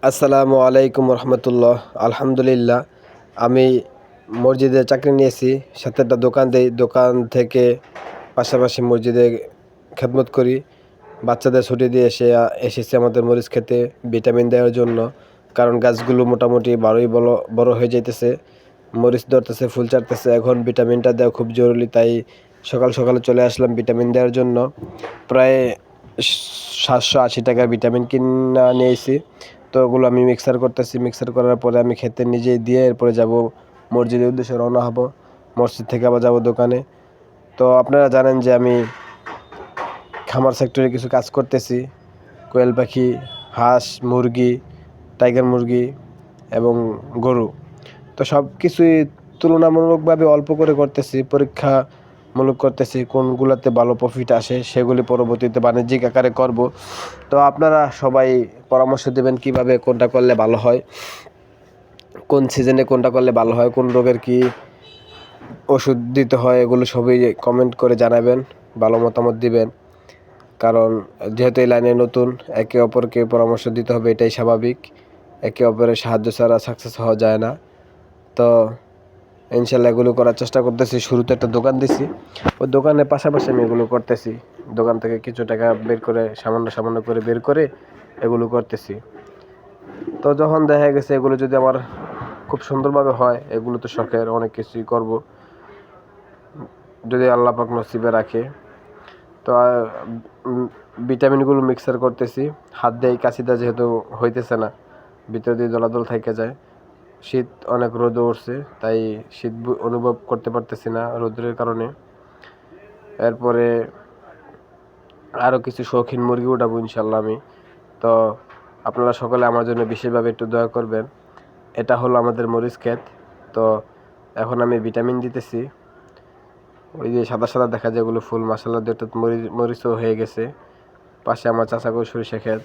আসসালামু আলাইকুম রহমতুল্লাহ। আলহামদুলিল্লাহ, আমি মসজিদে চাকরি নিয়েছি, সাথে একটা দোকান দেই। দোকান থেকে পাশাপাশি মসজিদে খেদমত করি। বাচ্চাদের ছুটি দিয়ে এসেছি আমাদের মরিচ খেতে ভিটামিন দেওয়ার জন্য, কারণ গাছগুলো মোটামুটি বড় বড় হয়ে যাইতেছে, মরিচ ধরতেছে, ফুল চাটতেছে। এখন ভিটামিনটা দেওয়া খুব জরুরি, তাই সকাল সকালে চলে আসলাম ভিটামিন দেওয়ার জন্য। প্রায় 780 টাকার ভিটামিন কিনা নিয়েছি। তো ওগুলো আমি মিক্সার করতেছি। মিক্সার করার পরে আমি খেতে নিজেই দিয়ে এরপরে যাব মসজিদের উদ্দেশ্যে রওনা হব। মসজিদ থেকে আবার যাব দোকানে। তো আপনারা জানেন যে আমি খামার সেক্টরে কিছু কাজ করতেছি। কোয়েল পাখি, হাঁস, মুরগি, টাইগার মুরগি এবং গরু। তো সব কিছুই তুলনামূলকভাবে অল্প করে করতেছি, পরীক্ষামূলক করতেছি। কোনগুলোতে ভালো প্রফিট আসে সেগুলি পরবর্তীতে বাণিজ্যিক আকারে করব। তো আপনারা সবাই পরামর্শ দেবেন কিভাবে কোনটা করলে ভালো হয়, কোন সিজনে কোনটা করলে ভালো হয়, কোন রোগের কি ওষুধ দিতে হয়, এগুলো সবই কমেন্ট করে জানাবেন, ভালো মতামত দিবেন। কারণ যেহেতু এই লাইনে নতুন, একে অপরকে পরামর্শ দিতে হবে, এটাই স্বাভাবিক। একে অপরের সাহায্য ছাড়া সাকসেস হওয়া যায় না। তো ইনশাল্লাহ এগুলো করার চেষ্টা করতেছি। শুরুতে একটা দোকান দিছি, ওই দোকানের পাশাপাশি আমি এগুলো করতেছি। দোকান থেকে কিছু টাকা বের করে সামান্য করে বের করে এগুলো করতেছি। তো যখন দেখা গেছে এগুলো যদি আমার খুব সুন্দরভাবে হয়, এগুলো তো শখের, অনেক কিছুই করব যদি আল্লাহ পাক নসিবে রাখে। তো ভিটামিনগুলো মিক্সার করতেছি হাত দিয়ে, কাশিটা যেহেতু হইতেছে না, ভিতর দিয়ে দলাদল থেকে যায়। শীত অনেক রোদ উঠছে, তাই শীত অনুভব করতে পারতেছি না রোদের কারণে। এরপরে আরও কিছু শৌখিন মুরগি উঠাবো ইনশাল্লাহ আমি। তো আপনারা সকলে আমার জন্য বিশেষভাবে একটু দয়া করবেন। এটা হলো আমাদের মরিচ ক্ষেত। তো এখন আমি ভিটামিন দিতেছি। ওই যে সাদা সাদা দেখা যায়, ওগুলো ফুল, মাসাল্লাহ, দুটো মরিচও হয়ে গেছে। পাশে আমার চাচা সরিষা ক্ষেত।